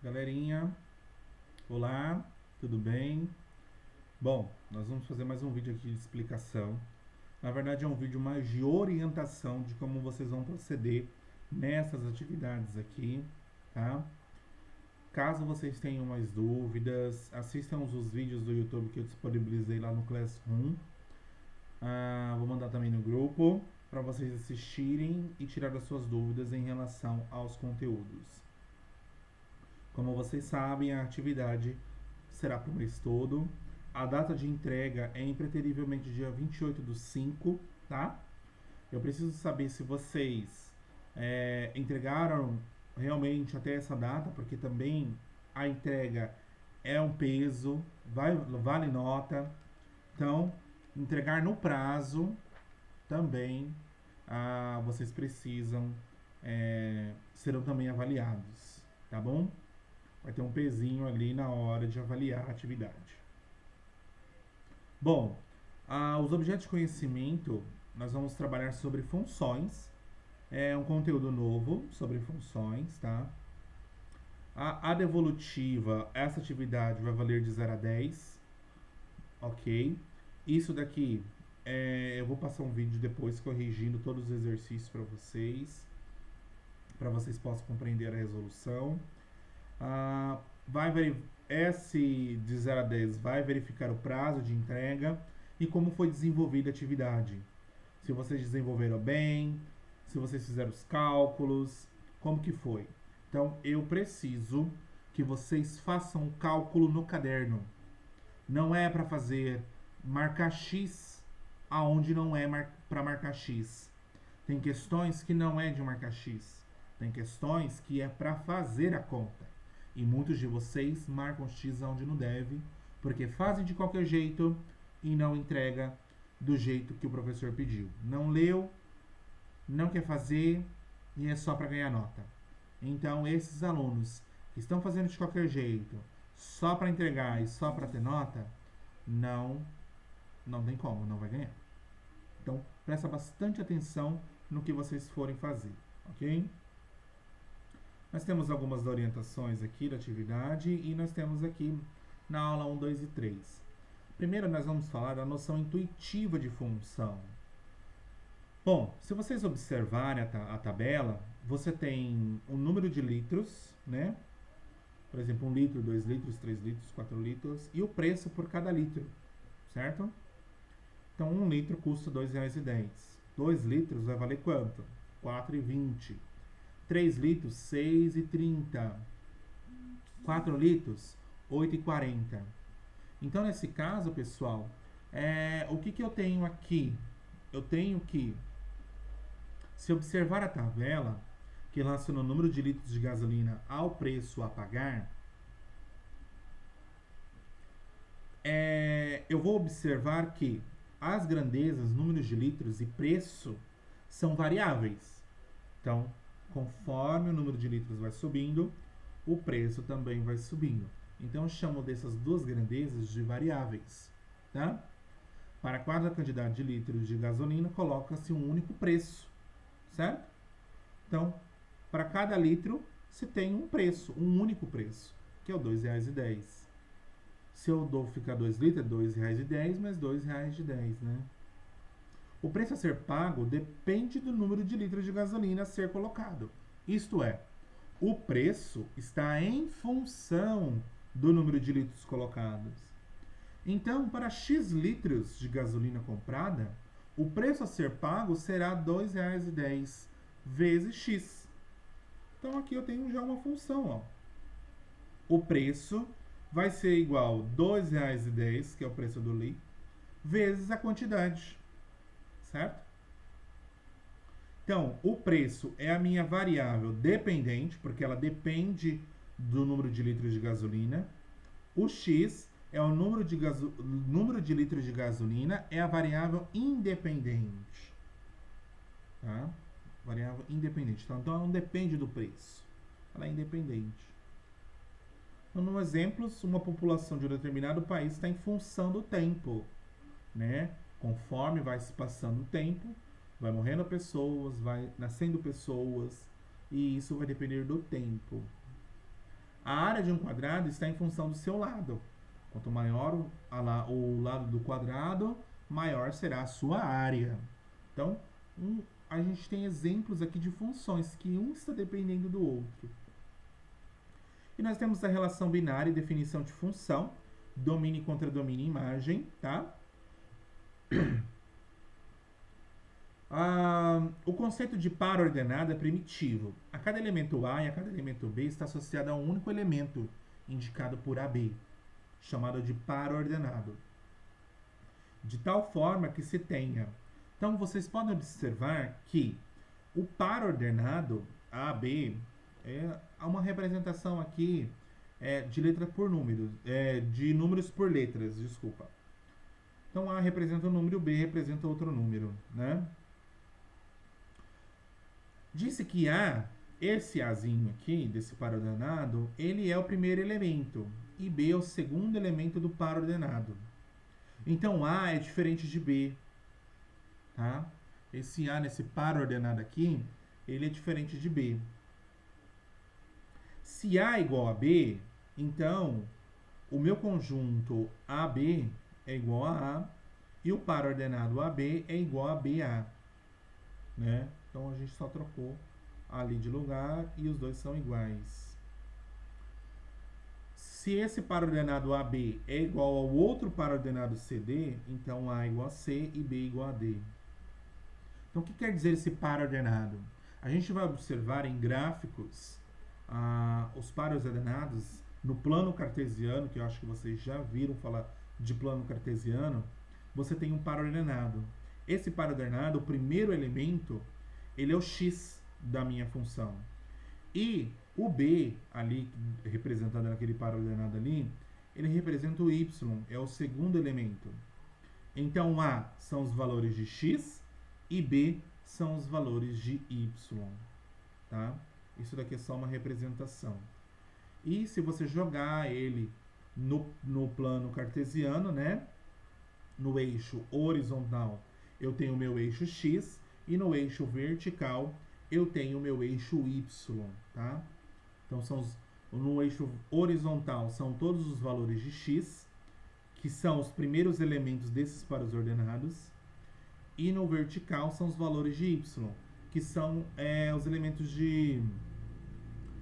Galerinha, olá, tudo bem? Bom, nós vamos fazer mais um vídeo aqui de explicação. Na verdade, é um vídeo mais de orientação de como vocês vão proceder nessas atividades aqui, tá? Caso vocês tenham mais dúvidas, assistam os vídeos do YouTube que eu disponibilizei lá no Classroom. Vou mandar também no grupo para vocês assistirem e tirar as suas dúvidas em relação aos conteúdos. Como vocês sabem, a atividade será para o mês todo. A data de entrega é impreterivelmente dia 28/5, tá? Eu preciso saber se vocês entregaram realmente até essa data, porque também a entrega é um peso, vale nota. Então, entregar no prazo também vocês precisam, serão também avaliados, tá bom? Vai ter um pezinho ali na hora de avaliar a atividade. Bom, os objetos de conhecimento, nós vamos trabalhar sobre funções. É um conteúdo novo sobre funções, tá? A devolutiva, essa atividade vai valer de 0 a 10. Ok? Isso daqui, eu vou passar um vídeo depois corrigindo todos os exercícios para vocês possam compreender a resolução. Esse de 0 a 10 vai verificar o prazo de entrega e como foi desenvolvida a atividade. Se vocês desenvolveram bem, se vocês fizeram os cálculos, como que foi. Então, eu preciso que vocês façam um cálculo no caderno. Não é para fazer marcar X aonde não é para marcar X. Tem questões que não é de marcar X. Tem questões que é para fazer a conta. E muitos de vocês marcam X onde não deve, porque fazem de qualquer jeito e não entrega do jeito que o professor pediu. Não leu, não quer fazer e é só para ganhar nota. Então, esses alunos que estão fazendo de qualquer jeito, só para entregar e só para ter nota, não tem como, não vai ganhar. Então, presta bastante atenção no que vocês forem fazer, ok? Nós temos algumas orientações aqui da atividade e nós temos aqui na aula 1, 2 e 3. Primeiro, nós vamos falar da noção intuitiva de função. Bom, se vocês observarem a tabela, você tem o número de litros, né? Por exemplo, 1 litro, 2 litros, 3 litros, 4 litros e o preço por cada litro, certo? Então, 1 litro custa R$ 2,10. 2 litros vai valer quanto? R$ 4,20. 3 litros, R$ 6,30. 4 litros, R$ 8,40. Então, nesse caso, pessoal, o que eu tenho aqui? Eu tenho que, se observar a tabela, que relaciona o número de litros de gasolina ao preço a pagar, eu vou observar que as grandezas, números de litros e preço são variáveis. Então, conforme o número de litros vai subindo, o preço também vai subindo. Então, eu chamo dessas duas grandezas de variáveis. Tá? Para cada quantidade de litros de gasolina, coloca-se um único preço. Certo? Então, para cada litro, se tem um preço, um único preço, que é o R$ 2,10. Se eu dou ficar 2 litros, é R$ 2,10, mais R$ 2,10, né? O preço a ser pago depende do número de litros de gasolina a ser colocado. Isto é, o preço está em função do número de litros colocados. Então, para X litros de gasolina comprada, o preço a ser pago será R$ 2,10 vezes X. Então, aqui eu tenho já uma função. Ó. O preço vai ser igual a R$ 2,10, que é o preço do litro, vezes a quantidade. Certo? Então, o preço é a minha variável dependente, porque ela depende do número de litros de gasolina. O X é o número de litros de gasolina, é a variável independente. Tá? Variável independente. Então, ela não depende do preço. Ela é independente. Então, no exemplo, uma população de um determinado país está em função do tempo, né? Conforme vai se passando o tempo, vai morrendo pessoas, vai nascendo pessoas, e isso vai depender do tempo. A área de um quadrado está em função do seu lado. Quanto maior o lado do quadrado, maior será a sua área. Então, a gente tem exemplos aqui de funções que um está dependendo do outro. E nós temos a relação binária e definição de função, domínio contra domínio imagem, tá? O conceito de par ordenado é primitivo. A cada elemento A e a cada elemento B está associado a um único elemento, indicado por AB, chamado de par ordenado. De tal forma que se tenha. Então, vocês podem observar que o par ordenado, AB, é uma representação aqui de letra por números, de números por letras, desculpa. Então, A representa um número, B representa outro número, né? Disse que A, esse Azinho aqui, desse par ordenado, ele é o primeiro elemento, e B é o segundo elemento do par ordenado. Então, A é diferente de B, tá? Esse A nesse par ordenado aqui, ele é diferente de B. Se A é igual a B, então o meu conjunto AB é igual a A e o par ordenado AB é igual a BA, né? Então a gente só trocou ali de lugar e os dois são iguais. Se esse par ordenado AB é igual ao outro par ordenado CD, então A é igual a C e B igual a D. Então o que quer dizer esse par ordenado? A gente vai observar em gráficos os pares ordenados no plano cartesiano, que eu acho que vocês já viram falar de plano cartesiano. Você tem um par ordenado. Esse par ordenado, o primeiro elemento, ele é o x da minha função. E o b, ali, representado naquele par ordenado ali, ele representa o y, é o segundo elemento. Então, A são os valores de x e B são os valores de y. Tá? Isso daqui é só uma representação. E se você jogar ele no plano cartesiano, né? No eixo horizontal, eu tenho o meu eixo x, e no eixo vertical, eu tenho o meu eixo y, tá? Então, no eixo horizontal, são todos os valores de x, que são os primeiros elementos desses pares ordenados, e no vertical são os valores de y, que são os elementos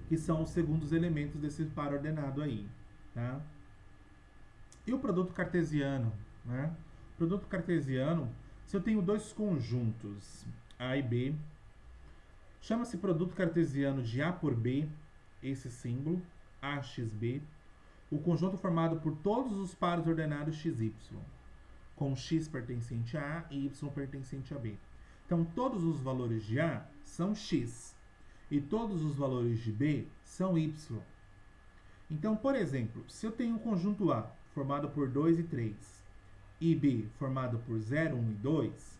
que são os segundos elementos desse par ordenado aí, tá? E o produto cartesiano, né? O produto cartesiano, se eu tenho dois conjuntos, A e B, chama-se produto cartesiano de A por B, esse símbolo, AXB, o conjunto formado por todos os pares ordenados XY, com x pertencente a A e y pertencente a B. Então, todos os valores de A são x, e todos os valores de B são y. Então, por exemplo, se eu tenho um conjunto A formado por 2 e 3, e B formado por 0, 1 e 2,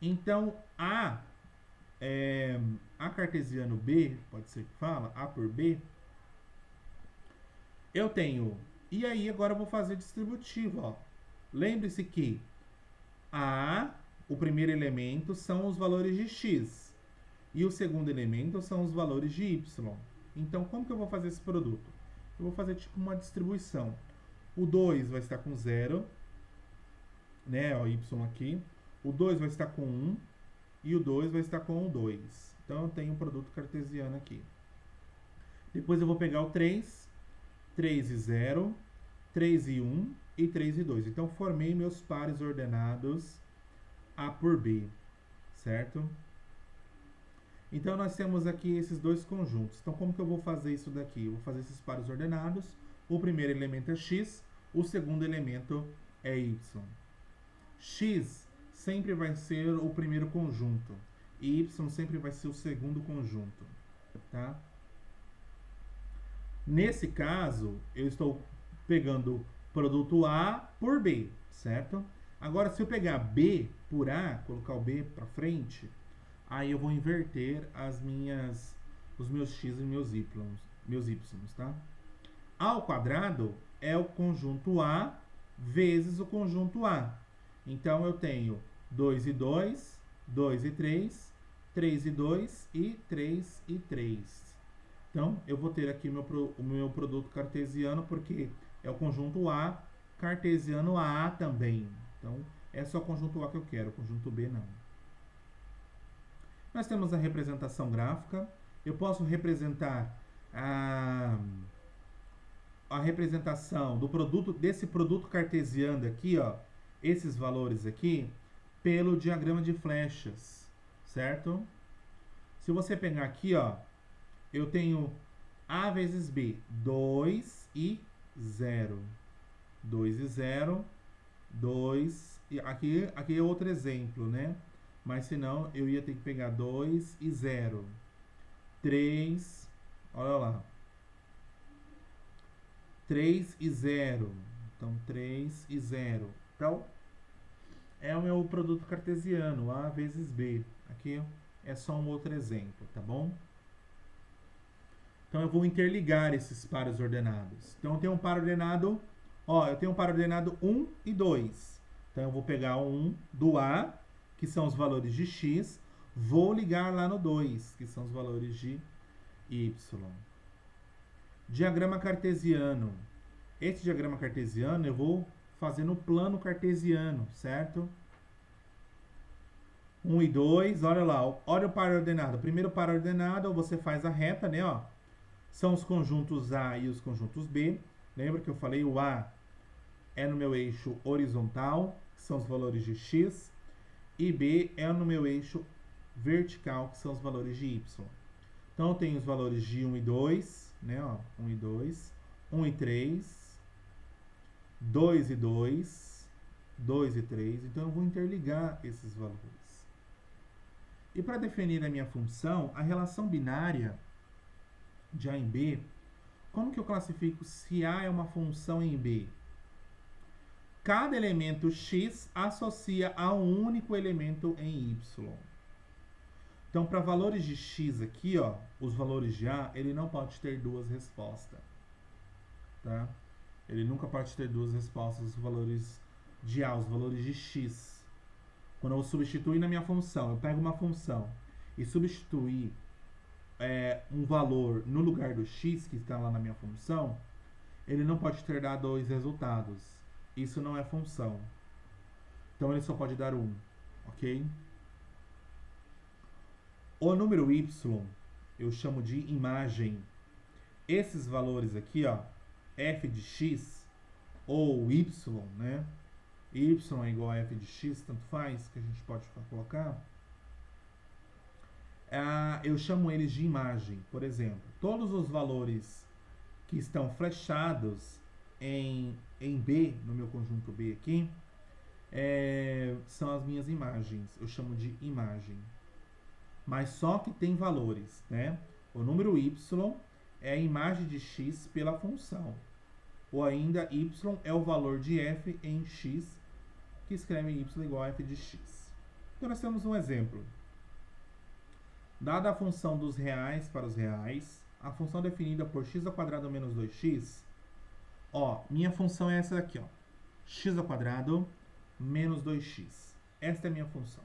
então A cartesiano B, pode ser que fala, A por B, eu tenho, e aí agora eu vou fazer distributivo, ó. Lembre-se que o primeiro elemento são os valores de x, e o segundo elemento são os valores de y. Então, como que eu vou fazer esse produto? Eu vou fazer tipo uma distribuição. O 2 vai estar com 0, né, ó, y aqui. O 2 vai estar com 1 e o 2 vai estar com o 2. Então, eu tenho um produto cartesiano aqui. Depois eu vou pegar o 3, 3 e 0, 3 e 1 e 3 e 2. Então, formei meus pares ordenados A por B, certo? Então, nós temos aqui esses dois conjuntos. Então, como que eu vou fazer isso daqui? Eu vou fazer esses pares ordenados. O primeiro elemento é x, o segundo elemento é y. X sempre vai ser o primeiro conjunto e y sempre vai ser o segundo conjunto, tá? Nesse caso, eu estou pegando produto A por B, certo? Agora, se eu pegar B por A, colocar o B para frente, aí eu vou inverter os meus x e meus y, tá? A ao quadrado é o conjunto A vezes o conjunto A. Então, eu tenho 2 e 2, 2 e 3, 3 e 2 e 3 e 3. Então, eu vou ter aqui o meu produto cartesiano, porque é o conjunto A, cartesiano A também. Então, é só o conjunto A que eu quero, o conjunto B não. Nós temos a representação gráfica. Eu posso representar a representação do produto, desse produto cartesiano aqui, ó, esses valores aqui, pelo diagrama de flechas, certo? Se você pegar aqui, ó, eu tenho A vezes B, 2 e 0. 2 e 0, 2, e aqui é outro exemplo, né? Mas senão eu ia ter que pegar 2 e 0. 3, olha lá. 3 e 0. Então, 3 e 0. Então, é o meu produto cartesiano, A vezes B. Aqui é só um outro exemplo, tá bom? Então, eu vou interligar esses pares ordenados. Então, eu tenho um par ordenado, ó, eu tenho um par ordenado 1 e 2. Então, eu vou pegar o 1 do A, que são os valores de x, vou ligar lá no 2, que são os valores de y. Diagrama cartesiano. Esse diagrama cartesiano eu vou fazer no plano cartesiano, certo? 1 e 2, olha lá, olha o par ordenado. O primeiro par ordenado, você faz a reta, né, ó. São os conjuntos A e os conjuntos B. Lembra que eu falei o A é no meu eixo horizontal, que são os valores de x, e B é no meu eixo vertical, que são os valores de y. Então, eu tenho os valores de 1 e 2, né, ó, 1 e 2, 1 e 3, 2 e 2, 2 e 3. Então, eu vou interligar esses valores. E para definir a minha função, a relação binária de A em B, como que eu classifico se A é uma função em B? Cada elemento x associa a um único elemento em y. Então, para valores de x aqui, ó, os valores de A, ele não pode ter duas respostas. Tá? Ele nunca pode ter duas respostas, os valores de A, os valores de x. Quando eu substituir na minha função, eu pego uma função e substituir um valor no lugar do x que está lá na minha função, ele não pode ter dado dois resultados. Isso não é função. Então, ele só pode dar um, ok? O número y eu chamo de imagem. Esses valores aqui, ó, f de x ou y, né? Y é igual a f de x, tanto faz, que a gente pode colocar. Eu chamo eles de imagem. Por exemplo, todos os valores que estão flechados em B, no meu conjunto B aqui, são as minhas imagens. Eu chamo de imagem. Mas só que tem valores, né? O número y é a imagem de x pela função. Ou ainda, y é o valor de f em x, que escreve y igual a f de x. Então, nós temos um exemplo. Dada a função dos reais para os reais, a função definida por x² menos 2x, ó, minha função é essa aqui, ó. x² menos 2x. Esta é a minha função.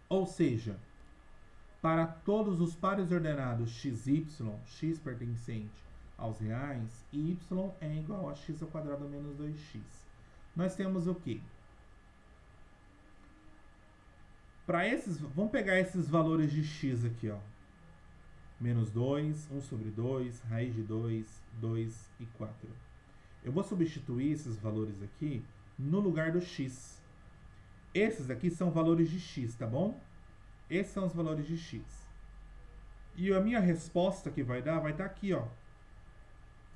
Ou seja, para todos os pares ordenados xy, x pertencente aos reais, y é igual a x² menos 2x. Nós temos o quê? Vamos pegar esses valores de x aqui, ó. Menos 2, 1 sobre 2, raiz de 2, 2 e 4. Eu vou substituir esses valores aqui no lugar do x. Esses aqui são valores de x, tá bom? Esses são os valores de x. E a minha resposta que vai estar aqui, ó.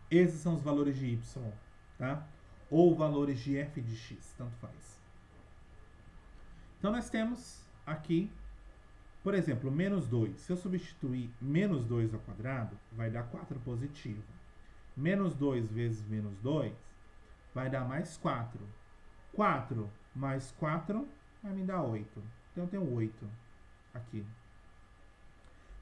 Esses são os valores de y, tá? Ou valores de f de x, tanto faz. Então, nós temos aqui, por exemplo, menos 2. Se eu substituir menos 2 ao quadrado, vai dar 4 positivo. Menos 2 vezes menos 2 vai dar mais 4. 4 mais 4 vai me dar 8. Então, eu tenho 8 aqui.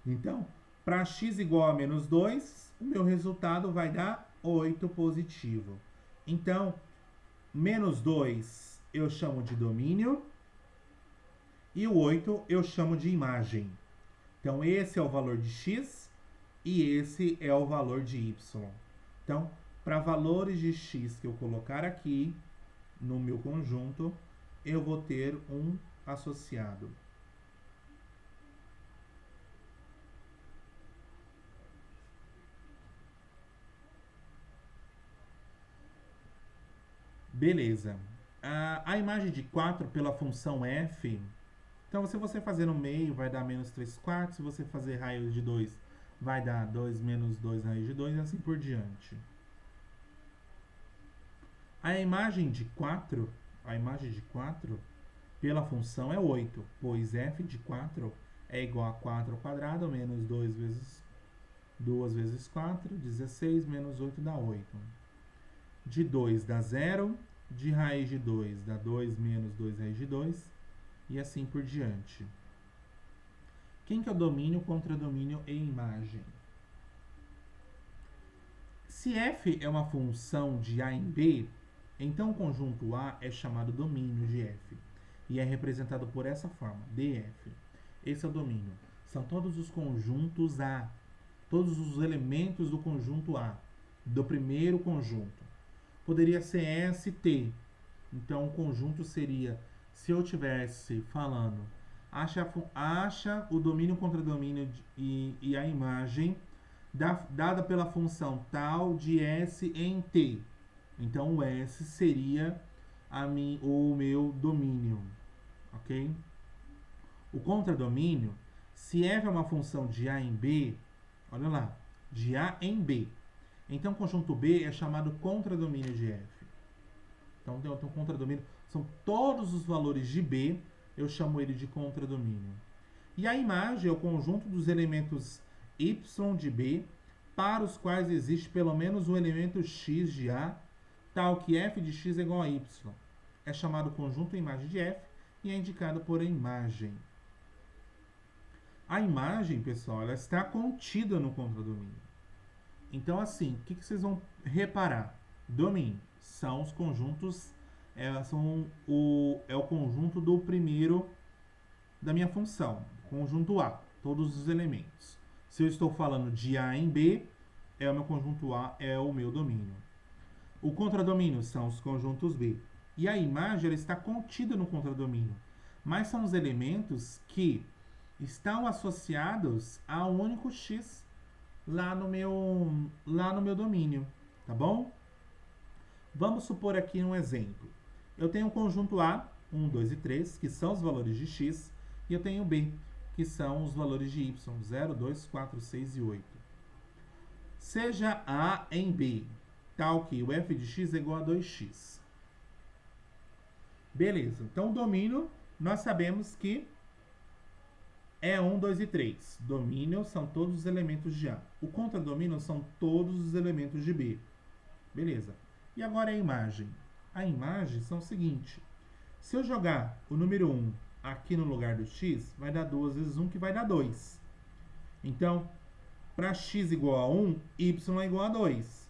Então, para x igual a menos 2, o meu resultado vai dar 8 positivo. Então, menos 2 eu chamo de domínio e o 8 eu chamo de imagem. Então, esse é o valor de x e esse é o valor de y. Então, para valores de x que eu colocar aqui no meu conjunto, eu vou ter um associado. Beleza. A imagem de 4 pela função f, então se você fazer no meio vai dar menos 3 quartos, se você fazer raiz de 2 vai dar 2 menos 2 raiz de 2 e assim por diante. A imagem de 4 pela função é 8, pois f de 4 é igual a 4 ao quadrado menos 2 vezes 4, 16, menos 8 dá 8. De 2 dá 0, de raiz de 2 dá 2 menos 2 raiz de 2, e assim por diante. Quem que é o domínio, contradomínio e imagem? Se f é uma função de a em b, então o conjunto A é chamado domínio de f, e é representado por essa forma, df. Esse é o domínio. São todos os conjuntos A, todos os elementos do conjunto A, do primeiro conjunto. Poderia ser ST. Então, o conjunto seria, se eu tivesse falando, acha o domínio, contradomínio e a imagem dada pela função tal de S em T. Então, o S seria o meu domínio, ok? O contradomínio, se f é uma função de A em B, olha lá, de A em B. Então, o conjunto B é chamado contradomínio de f. Então, tem o contradomínio, são todos os valores de B, eu chamo ele de contradomínio. E a imagem é o conjunto dos elementos y de B, para os quais existe pelo menos um elemento x de A, tal que f de x é igual a y. É chamado conjunto imagem de f e é indicado por imagem. A imagem, pessoal, ela está contida no contradomínio. Então, assim, o que vocês vão reparar? Domínio são os conjuntos, é o conjunto do primeiro da minha função, conjunto A, todos os elementos. Se eu estou falando de A em B, é o meu conjunto A, é o meu domínio. O contradomínio são os conjuntos B. E a imagem ela está contida no contradomínio, mas são os elementos que estão associados a um único x lá no meu domínio, tá bom? Vamos supor aqui um exemplo. Eu tenho o conjunto A, 1, 2 e 3, que são os valores de x, e eu tenho B, que são os valores de y, 0, 2, 4, 6 e 8. Seja A em B, tal que o f de x é igual a 2x. Beleza, então o domínio, nós sabemos que é 1, 2 e 3. Domínio são todos os elementos de A. O contradomínio são todos os elementos de B. Beleza. E agora a imagem. A imagem são o seguinte. Se eu jogar o número 1 aqui no lugar do x, vai dar 2 vezes 1, que vai dar 2. Então, para x igual a 1, y é igual a 2.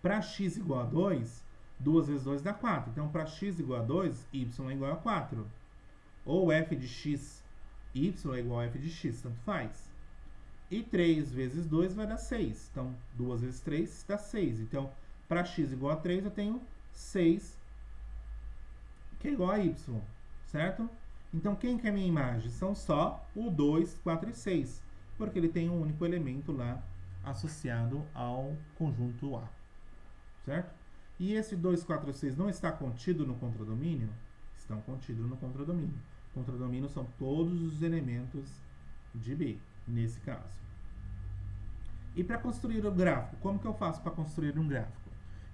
Para x igual a 2, 2 vezes 2 dá 4. Então, para x igual a 2, y é igual a 4. Ou f de x, y é igual a f de x, tanto faz. E 3 vezes 2 vai dar 6. Então, 2 vezes 3 dá 6. Então, para x igual a 3, eu tenho 6, que é igual a y, certo? Então, quem que é a minha imagem? São só o 2, 4 e 6, porque ele tem um único elemento lá associado ao conjunto A, certo? E esse 2, 4 e 6 não está contido no contradomínio? Estão contidos no contradomínio. Contradomínio são todos os elementos de B, nesse caso. E para construir o gráfico, como que eu faço para construir um gráfico?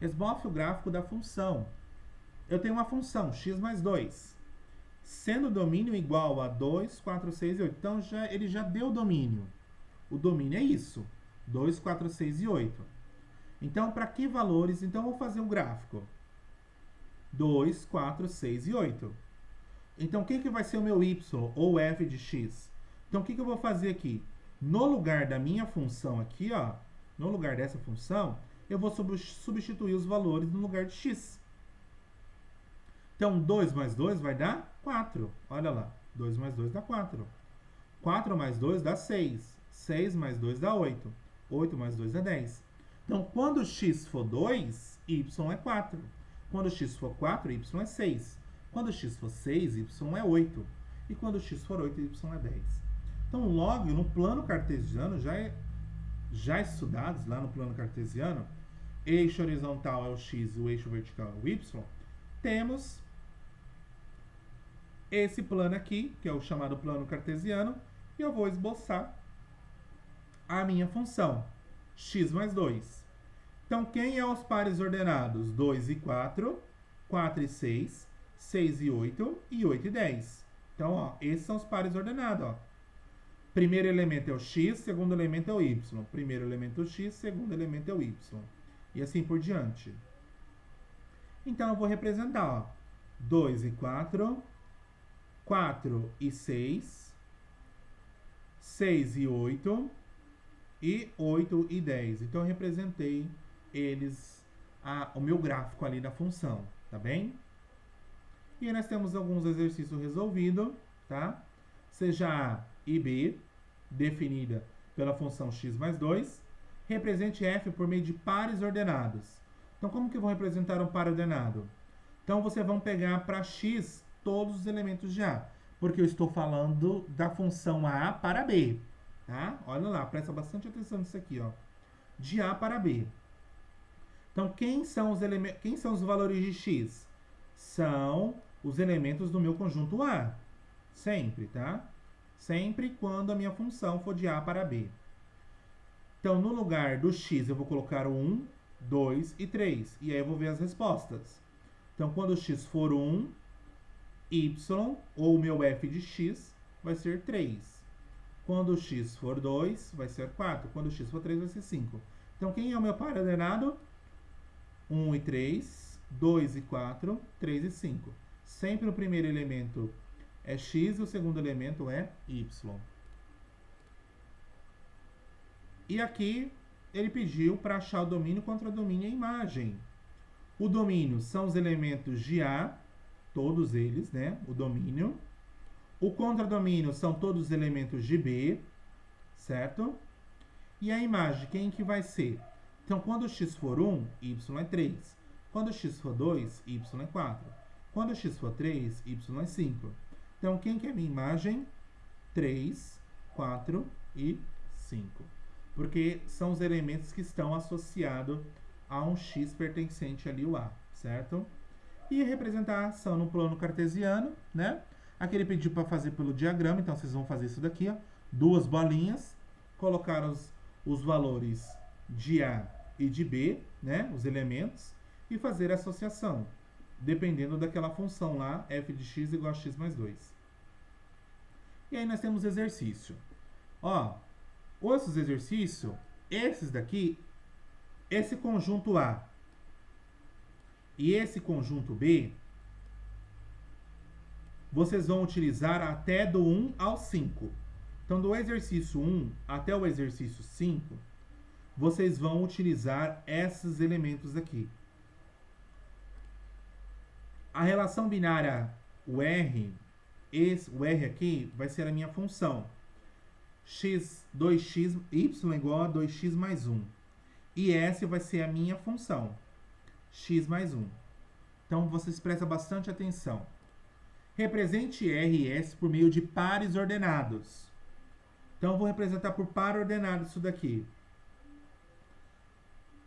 Esboce o gráfico da função. Eu tenho uma função, x mais 2, sendo o domínio igual a 2, 4, 6 e 8. Então, ele já deu domínio. O domínio é isso, 2, 4, 6 e 8. Então, para que valores? Então, eu vou fazer um gráfico. 2, 4, 6 e 8. Então, o que vai ser o meu y, ou f de x? Então, o que eu vou fazer aqui? No lugar da minha função aqui, ó, no lugar dessa função, eu vou substituir os valores no lugar de x. Então, 2 mais 2 vai dar 4. Olha lá, 2 mais 2 dá 4. 4 mais 2 dá 6. 6 mais 2 dá 8. 8 mais 2 é 10. Então, quando x for 2, y é 4. Quando x for 4, y é 6. Quando x for 6, y é 8. E quando x for 8, y é 10. Então, logo, no plano cartesiano, já estudados lá no plano cartesiano, eixo horizontal é o x e o eixo vertical é o y, temos esse plano aqui, que é o chamado plano cartesiano, e eu vou esboçar a minha função, x mais 2. Então, quem é os pares ordenados? 2 e 4, 4 e 6, 6 e 8 e 8 e 10. Então, ó, esses são os pares ordenados. Ó. Primeiro elemento é o x, segundo elemento é o y. Primeiro elemento é o x, segundo elemento é o y. E assim por diante. Então, eu vou representar, ó, 2 e 4, 4 e 6, 6 e 8 e 8 e 10. Então, eu representei eles, o meu gráfico ali da função, tá bem? E aí nós temos alguns exercícios resolvidos, tá? Seja A e B, definida pela função x mais 2, represente f por meio de pares ordenados. Então, como que eu vou representar um par ordenado? Então, vocês vão pegar para x todos os elementos de A, porque eu estou falando da função A para B, tá? Olha lá, presta bastante atenção nisso aqui, ó. De A para B. Então, quem são os valores de x? São os elementos do meu conjunto A. Sempre, tá? Sempre quando a minha função for de A para B. Então, no lugar do x, eu vou colocar o 1, 2 e 3. E aí eu vou ver as respostas. Então, quando o x for 1, y, ou o meu f de x, vai ser 3. Quando o x for 2, vai ser 4. Quando o x for 3, vai ser 5. Então, quem é o meu par ordenado? 1 e 3, 2 e 4, 3 e 5. Sempre o primeiro elemento é x e o segundo elemento é y. E aqui ele pediu para achar o domínio, contradomínio e a imagem. O domínio são os elementos de A, todos eles, né? O domínio. O contradomínio são todos os elementos de B, certo? E a imagem, quem que vai ser? Então, quando x for 1, y é 3. Quando x for 2, y é 4. Quando x for 3, y é 5. Então, quem que é a minha imagem? 3, 4 e 5. Porque são os elementos que estão associados a um x pertencente ali, o A, certo? E representar a ação no plano cartesiano, né? Aqui ele pediu para fazer pelo diagrama, então vocês vão fazer isso daqui, ó. Duas bolinhas, colocar os valores de A e de B, né? Os elementos, e fazer a associação, dependendo daquela função lá, f de x igual a x mais 2. E aí nós temos exercício. Ó, outros exercícios, esses daqui, esse conjunto A e esse conjunto B, vocês vão utilizar até do 1 ao 5. Então, do exercício 1 até o exercício 5, vocês vão utilizar esses elementos aqui. A relação binária, o R aqui vai ser a minha função. 2x, y igual a 2x mais 1. E S vai ser a minha função, x mais 1. Então, vocês prestam bastante atenção. Represente R e S por meio de pares ordenados. Então, eu vou representar por par ordenado isso daqui.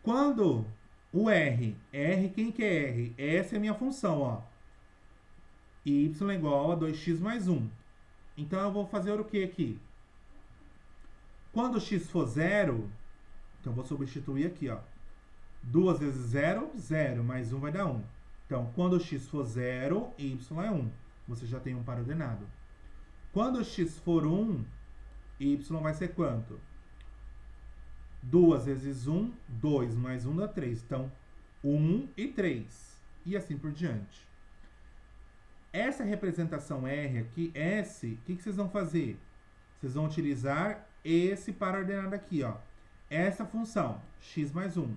Quando o R, quem que é R? Essa é a minha função, ó. Y igual a 2x mais 1. Então, eu vou fazer o que aqui? Quando x for 0, então, eu vou substituir aqui, ó. 2 vezes 0, 0, mais 1 vai dar 1. Então, quando x for 0, y é 1. Você já tem um par ordenado. Quando x for 1, y vai ser quanto? 2 vezes 1, 2, mais 1 dá 3. Então, 1 e 3. E assim por diante. Essa representação R aqui, S, o que vocês vão fazer? Vocês vão utilizar esse par ordenado aqui, ó. Essa função, x mais 1.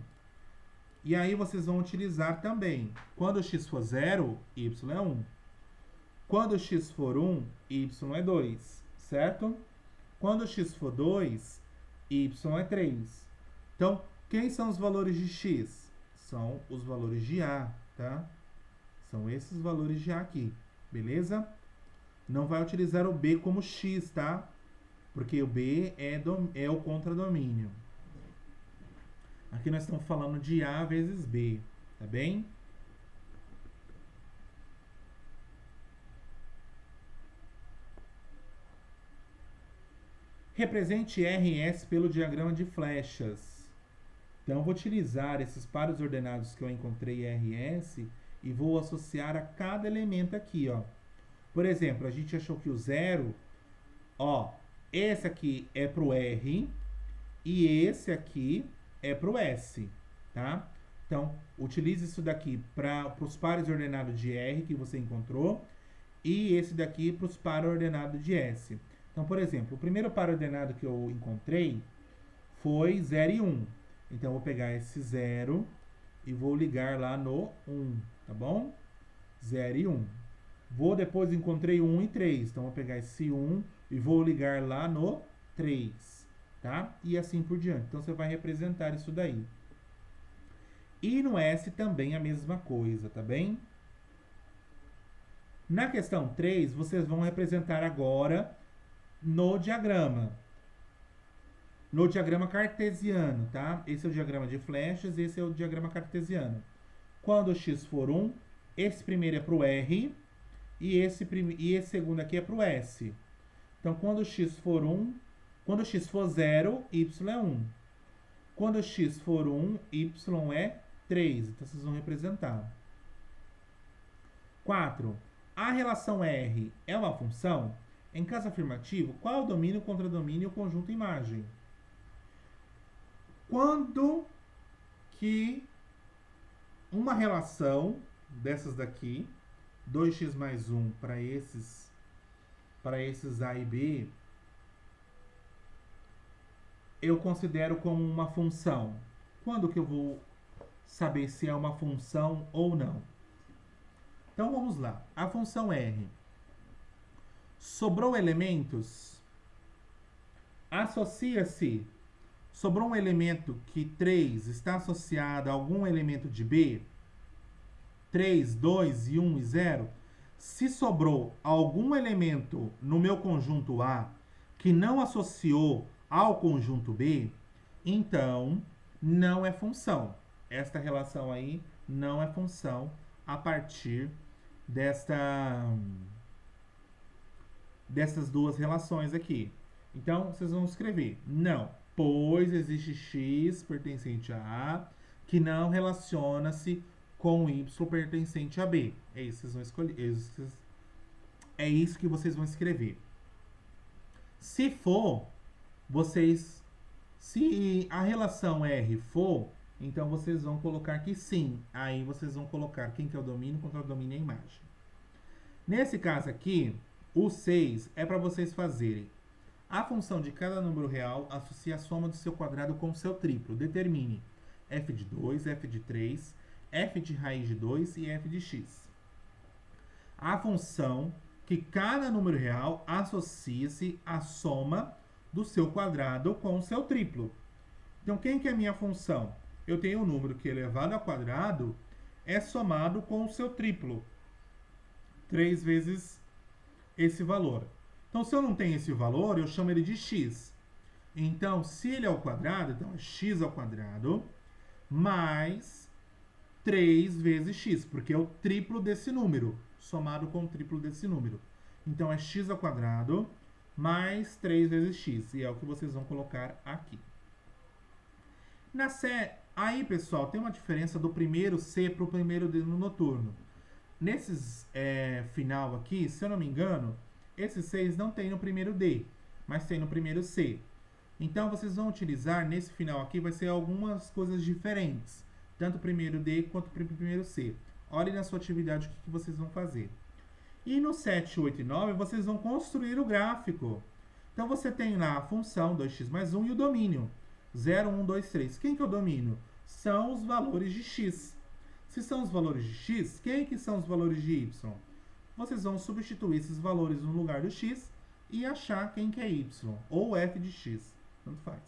E aí vocês vão utilizar também, quando x for 0, y é 1. Quando x for 1, y é 2, certo? Quando x for 2, y é 3. Então, quem são os valores de x? São os valores de a, tá? São esses valores de a aqui, beleza? Não vai utilizar o b como x, tá? Porque o b é o contradomínio. Aqui nós estamos falando de a vezes b, tá bem? Represente RS pelo diagrama de flechas. Então, eu vou utilizar esses pares ordenados que eu encontrei RS e vou associar a cada elemento aqui, ó. Por exemplo, a gente achou que o 0, ó, esse aqui é para o R e esse aqui é para o S, tá? Então, utilize isso daqui para os pares ordenados de R que você encontrou e esse daqui para os pares ordenados de S. Então, por exemplo, o primeiro par ordenado que eu encontrei foi 0 e 1. Então, eu vou pegar esse 0 e vou ligar lá no 1, tá bom? 0 e 1. Depois encontrei 1 e 3. Então, vou pegar esse 1 e vou ligar lá no 3, tá? E assim por diante. Então, você vai representar isso daí. E no S também a mesma coisa, tá bem? Na questão 3, vocês vão representar agora no diagrama. No diagrama cartesiano, tá? Esse é o diagrama de flechas, esse é o diagrama cartesiano. Quando x for 1, esse primeiro é para o R e esse segundo aqui é para o S. Então, quando x for 1, quando x for 0, y é 1. Quando x for 1, y é 3. Então, vocês vão representar. 4. A relação R é uma função? Em caso afirmativo, qual é o domínio, contradomínio e o conjunto imagem? Quando que uma relação dessas daqui, 2x mais 1 para esses A e B, eu considero como uma função. Quando que eu vou saber se é uma função ou não? Então vamos lá. A função R. Sobrou elementos? Associa-se. Sobrou um elemento que 3 está associado a algum elemento de B? 3, 2 e 1 e 0? Se sobrou algum elemento no meu conjunto A que não associou ao conjunto B, então não é função. Esta relação aí não é função a partir dessas duas relações aqui. Então, vocês vão escrever não, pois existe x pertencente a A que não relaciona-se com y pertencente a B. É isso que vocês vão escolher. É isso que vocês vão escrever. Se for, se a relação R for, então vocês vão colocar que sim. Aí vocês vão colocar quem que é o domínio, contradomínio e a imagem. Nesse caso aqui, o 6 é para vocês fazerem a função de cada número real, associe a soma do seu quadrado com o seu triplo. Determine f de 2, f de 3, f de raiz de 2 e f de x. A função que cada número real associa-se à soma do seu quadrado com o seu triplo. Então, quem que é a minha função? Eu tenho um número que elevado ao quadrado é somado com o seu triplo. 3 vezes esse valor. Então, se eu não tenho esse valor, eu chamo ele de x. Então, se ele é ao quadrado, então é x ao quadrado mais 3 vezes x, porque é o triplo desse número, somado com o triplo desse número. Então, é x ao quadrado mais 3 vezes x, e é o que vocês vão colocar aqui. Aí, pessoal, tem uma diferença do primeiro C para o primeiro D no noturno. Nesses final aqui, se eu não me engano, esses 6 não tem no primeiro D, mas tem no primeiro C. Então, vocês vão utilizar, nesse final aqui, vai ser algumas coisas diferentes. Tanto o primeiro D quanto o primeiro C. Olhem na sua atividade o que vocês vão fazer. E no 7, 8 e 9, vocês vão construir o gráfico. Então, você tem lá a função 2x mais 1 e o domínio. 0, 1, 2, 3. Quem que é o domínio? São os valores de x. Se são os valores de x, quem que são os valores de y? Vocês vão substituir esses valores no lugar do x e achar quem que é y, ou f de x, tanto faz.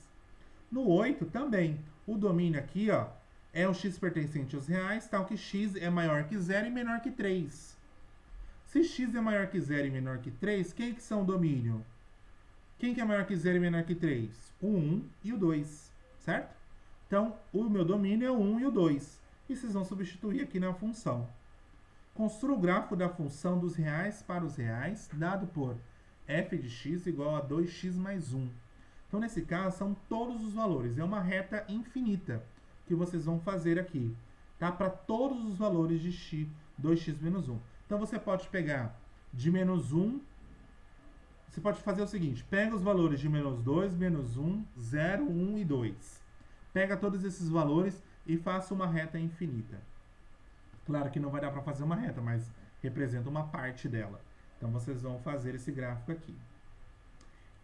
No 8 também. O domínio aqui, ó, é o x pertencente aos reais, tal que x é maior que 0 e menor que 3. Se x é maior que 0 e menor que 3, quem que são o domínio? Quem que é maior que 0 e menor que 3? O 1 e o 2, certo? Então, o meu domínio é o 1 e o 2. E vocês vão substituir aqui na função. Construa o gráfico da função dos reais para os reais, dado por f de x igual a 2x mais 1. Então, nesse caso, são todos os valores. É uma reta infinita que vocês vão fazer aqui. Tá? Para todos os valores de x, 2x menos 1. Então, você pode pegar de menos 1. Você pode fazer o seguinte. Pega os valores de menos 2, menos 1, 0, 1 e 2. Pega todos esses valores e faça uma reta infinita. Claro que não vai dar para fazer uma reta, mas representa uma parte dela. Então, vocês vão fazer esse gráfico aqui.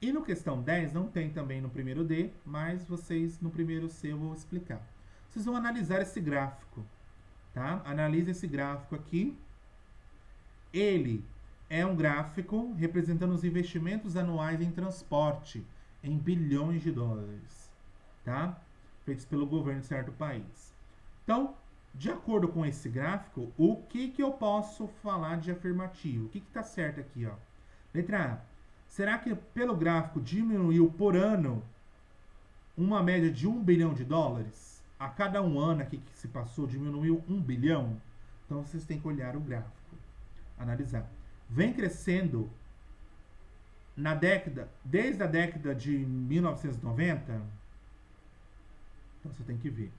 E no questão 10, não tem também no primeiro D, mas vocês no primeiro C eu vou explicar. Vocês vão analisar esse gráfico, tá? Analise esse gráfico aqui. Ele é um gráfico representando os investimentos anuais em transporte em bilhões de dólares, tá? Feitos pelo governo de certo país. Então, de acordo com esse gráfico, o que eu posso falar de afirmativo? O que está certo aqui, ó? Letra A. Será que pelo gráfico diminuiu por ano uma média de 1 bilhão de dólares? A cada um ano aqui que se passou, diminuiu 1 bilhão? Então, vocês têm que olhar o gráfico, analisar. Vem crescendo na década, desde a década de 1990? Então, você tem que ver.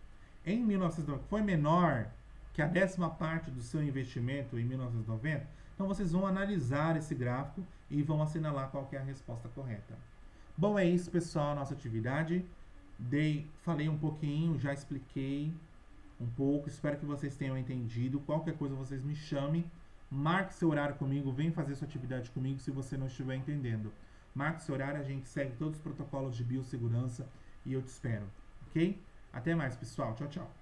Em 1990, foi menor que a 10ª parte do seu investimento em 1990? Então, vocês vão analisar esse gráfico e vão assinalar qual que é a resposta correta. Bom, é isso, pessoal, a nossa atividade. Falei um pouquinho, já expliquei um pouco. Espero que vocês tenham entendido. Qualquer coisa, vocês me chamem. Marque seu horário comigo, vem fazer sua atividade comigo se você não estiver entendendo. Marque seu horário, a gente segue todos os protocolos de biossegurança e eu te espero, ok? Até mais, pessoal. Tchau, tchau.